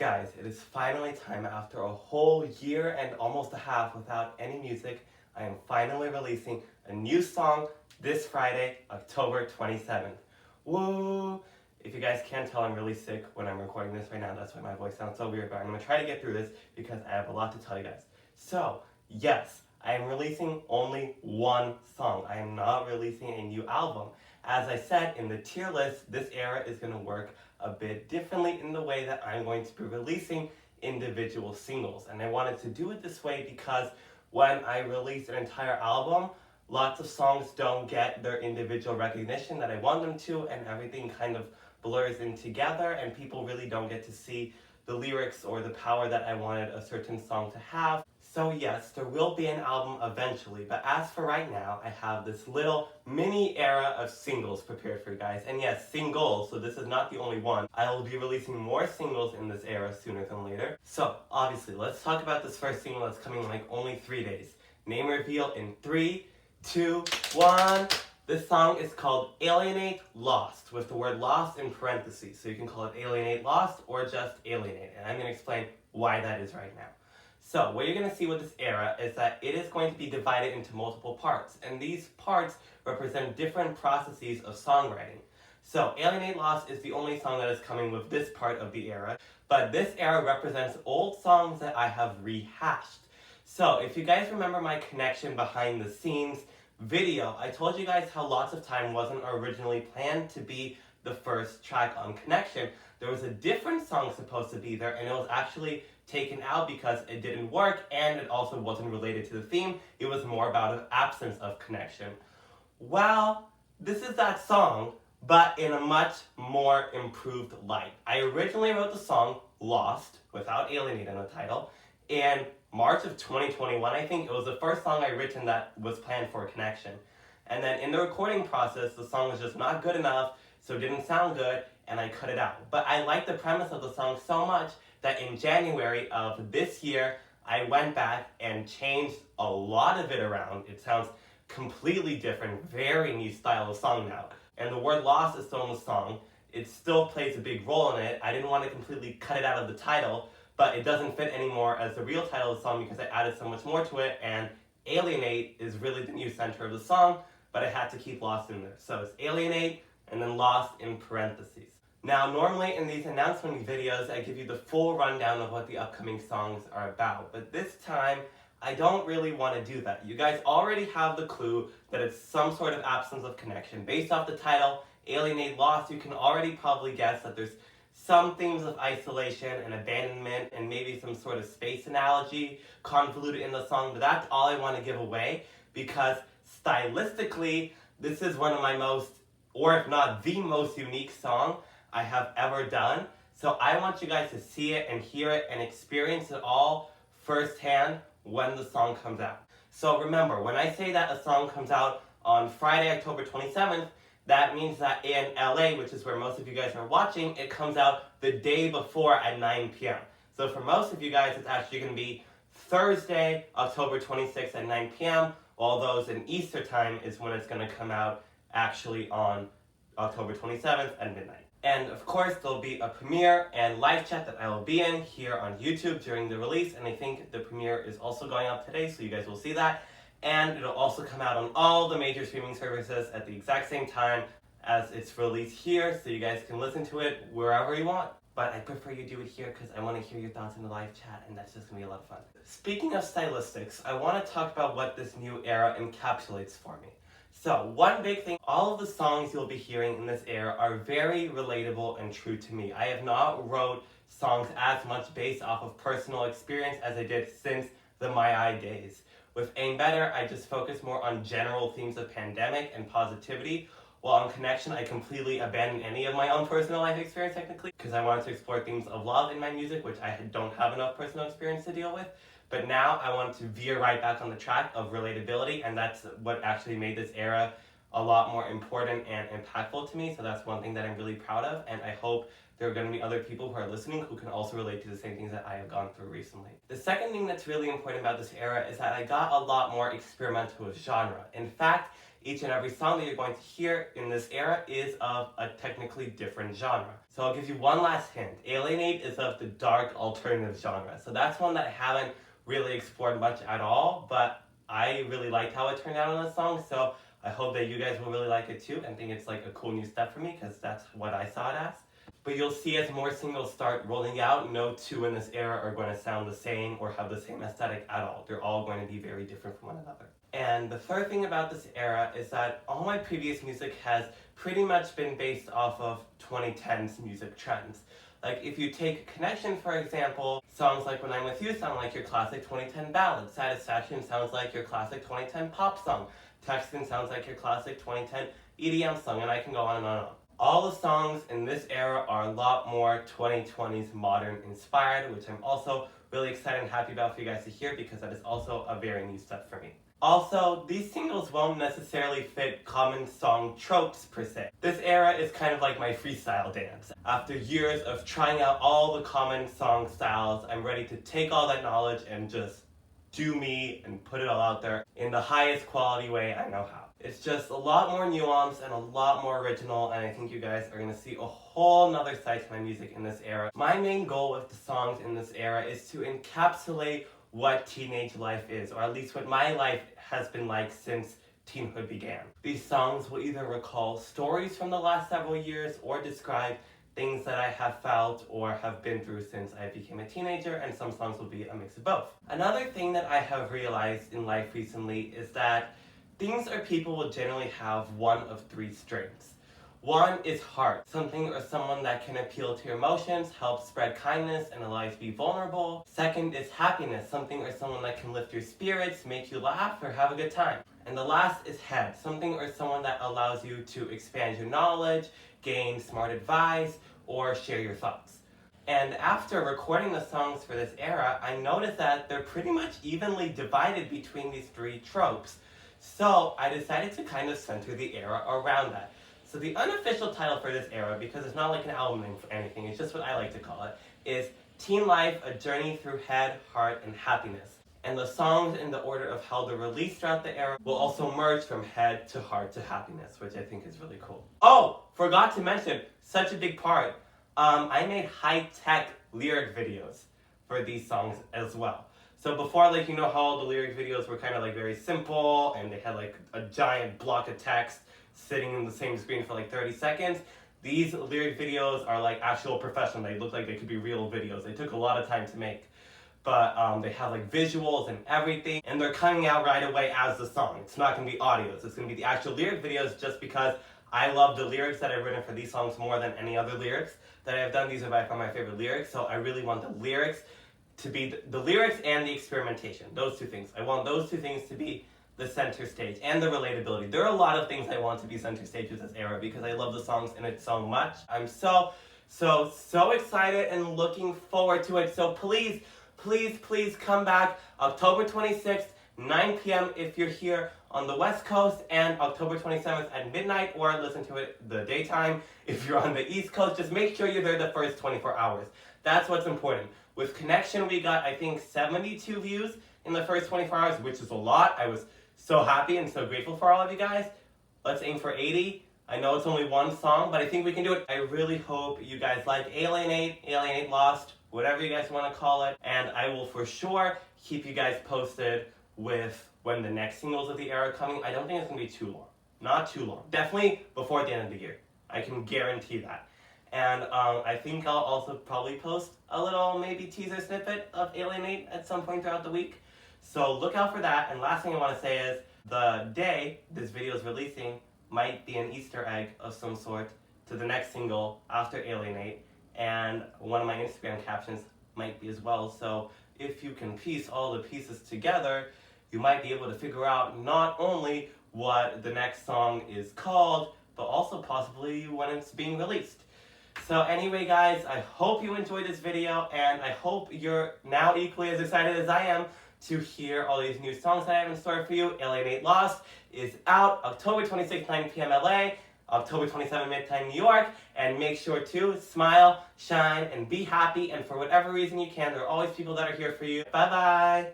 Guys, it is finally time after a whole year and almost a half without any music. I am finally releasing a new song this Friday, October 27th. Woo! If you guys can't tell, I'm really sick when I'm recording this right now. That's why my voice sounds so weird, but I'm going to try to get through this because I have a lot to tell you guys. So, yes, I am releasing only one song. I am not releasing a new album. As I said in the tier list, this era is going to work a bit differently in the way that I'm going to be releasing individual singles. And I wanted to do it this way because when I release an entire album, lots of songs don't get their individual recognition that I want them to, and everything kind of blurs in together, and people really don't get to see the lyrics or the power that I wanted a certain song to have. So yes, there will be an album eventually, but as for right now, I have this little mini era of singles prepared for you guys. And yes, singles, so this is not the only one. I will be releasing more singles in this era sooner than later. So obviously, let's talk about this first single that's coming in like only 3 days. Name reveal in 3, 2, 1. This song is called Alienate Lost, with the word lost in parentheses. So you can call it Alienate Lost or just Alienate. And I'm going to explain why that is right now. So what you're going to see with this era is that it is going to be divided into multiple parts. And these parts represent different processes of songwriting. So Alienate Lost is the only song that is coming with this part of the era. But this era represents old songs that I have rehashed. So if you guys remember my connection behind the scenes video, I told you guys how Lots of Time wasn't originally planned to be the first track on Connection. There was a different song supposed to be there, and it was actually taken out because it didn't work, and it also wasn't related to the theme. It was more about an absence of connection. Well, this is that song, but in a much more improved light. I originally wrote the song Lost, without Alienate in the title, in March of 2021, I think. It was the first song I'd written that was planned for a connection. And then in the recording process, the song was just not good enough, so it didn't sound good, and I cut it out. But I liked the premise of the song so much that in January of this year, I went back and changed a lot of it around. It sounds completely different, very new style of song now. And the word lost is still in the song. It still plays a big role in it. I didn't want to completely cut it out of the title, but it doesn't fit anymore as the real title of the song because I added so much more to it, and Alienate is really the new center of the song, but I had to keep Lost in there. So it's Alienate and then Lost in parentheses. Now, normally in these announcement videos, I give you the full rundown of what the upcoming songs are about, but this time, I don't really want to do that. You guys already have the clue that it's some sort of absence of connection. Based off the title, Alienate Lost, you can already probably guess that there's some themes of isolation and abandonment and maybe some sort of space analogy convoluted in the song, but that's all I want to give away because stylistically, this is one of my most, or if not the most unique song I have ever done. So I want you guys to see it and hear it and experience it all firsthand when the song comes out. So remember, when I say that a song comes out on Friday, October 27th, that means that in LA, which is where most of you guys are watching, it comes out the day before at 9 p.m. So for most of you guys, it's actually going to be Thursday, October 26th at 9 p.m., while those in Easter time is when it's going to come out actually on October 27th at midnight. And of course, there'll be a premiere and live chat that I will be in here on YouTube during the release, and I think the premiere is also going up today, so you guys will see that. And it'll also come out on all the major streaming services at the exact same time as it's released here, so you guys can listen to it wherever you want. But I prefer you do it here because I want to hear your thoughts in the live chat, and that's just going to be a lot of fun. Speaking of stylistics, I want to talk about what this new era encapsulates for me. So, one big thing, all of the songs you'll be hearing in this era are very relatable and true to me. I have not wrote songs as much based off of personal experience as I did since the My Eye days. With Aim Better, I just focus more on general themes of pandemic and positivity, while on Connection, I completely abandoned any of my own personal life experience technically, because I wanted to explore themes of love in my music, which I don't have enough personal experience to deal with. But now I want to veer right back on the track of relatability, and that's what actually made this era a lot more important and impactful to me. So that's one thing that I'm really proud of, and I hope there are going to be other people who are listening who can also relate to the same things that I have gone through recently. The second thing that's really important about this era is that I got a lot more experimental with genre. In fact, each and every song that you're going to hear in this era is of a technically different genre. So I'll give you one last hint. Alienate is of the dark alternative genre. So that's one that I haven't really explored much at all, but I really liked how it turned out on the song, so I hope that you guys will really like it too and think it's like a cool new step for me, because that's what I saw it as. But you'll see as more singles start rolling out, no two in this era are going to sound the same or have the same aesthetic at all. They're all going to be very different from one another. And the third thing about this era is that all my previous music has pretty much been based off of 2010's music trends. Like if you take Connection, for example, songs like When I'm With You sound like your classic 2010 ballad. Satisfaction sounds like your classic 2010 pop song. Texting sounds like your classic 2010 EDM song, and I can go on and on and on. All the songs in this era are a lot more 2020s modern inspired, which I'm also really excited and happy about for you guys to hear, because that is also a very new step for me. Also, these singles won't necessarily fit common song tropes per se. This era is kind of like my freestyle dance. After years of trying out all the common song styles, I'm ready to take all that knowledge and just do me and put it all out there in the highest quality way I know how. It's just a lot more nuanced and a lot more original, and I think you guys are going to see a whole nother side to my music in this era. My main goal with the songs in this era is to encapsulate what teenage life is, or at least what my life has been like since teenhood began. These songs will either recall stories from the last several years or describe things that I have felt or have been through since I became a teenager, and some songs will be a mix of both. Another thing that I have realized in life recently is that things or people will generally have one of three strengths. One is heart, something or someone that can appeal to your emotions, help spread kindness, and allow you to be vulnerable. Second is happiness, something or someone that can lift your spirits, make you laugh, or have a good time. And the last is head, something or someone that allows you to expand your knowledge, gain smart advice, or share your thoughts. And after recording the songs for this era, I noticed that they're pretty much evenly divided between these three tropes. So I decided to kind of center the era around that. So the unofficial title for this era, because it's not like an album name for anything, it's just what I like to call it, is Teen Life, A Journey Through Head, Heart, and Happiness. And the songs in the order of how they're released throughout the era will also merge from head to heart to happiness, which I think is really cool. Oh, forgot to mention, such a big part, I made high-tech lyric videos for these songs as well. So before, like, you know how the lyric videos were kind of like very simple and they had like a giant block of text sitting in the same screen for like 30 seconds. These lyric videos are like actual professional. They look like they could be real videos. They took a lot of time to make. But they have like visuals and everything, and they're coming out right away as the song. It's not going to be audios. It's going to be the actual lyric videos, just because I love the lyrics that I've written for these songs more than any other lyrics that I've done. These are by far my favorite lyrics, so I really want the lyrics to be the lyrics and the experimentation. Those two things. I want those two things to be the center stage, and the relatability. There are a lot of things I want to be center stage with this era because I love the songs in it so much. I'm so excited and looking forward to it. So please come back October 26th, 9 p.m. if you're here on the West Coast, and October 27th at midnight, or listen to it the daytime if you're on the East Coast. Just make sure you're there the first 24 hours. That's what's important. With Connection, we got, I think, 72 views in the first 24 hours, which is a lot. I was so happy and so grateful for all of you guys. Let's aim for 80. I know it's only one song, but I think we can do it. I really hope you guys like Alienate Lost, whatever you guys want to call it. And I will for sure keep you guys posted with when the next singles of the era are coming. I don't think it's going to be too long. Not too long. Definitely before the end of the year. I can guarantee that. And I think I'll also probably post a little maybe teaser snippet of Alienate at some point throughout the week. So look out for that. And last thing I want to say is the day this video is releasing might be an Easter egg of some sort to the next single after Alienate. And one of my Instagram captions might be as well. So if you can piece all the pieces together, you might be able to figure out not only what the next song is called, but also possibly when it's being released. So anyway, guys, I hope you enjoyed this video, and I hope you're now equally as excited as I am to hear all these new songs that I have in store for you. Alienate Lost is out October 26th, 9 p.m. LA, October 27, Midtime, New York. And make sure to smile, shine, and be happy. And for whatever reason you can, there are always people that are here for you. Bye-bye.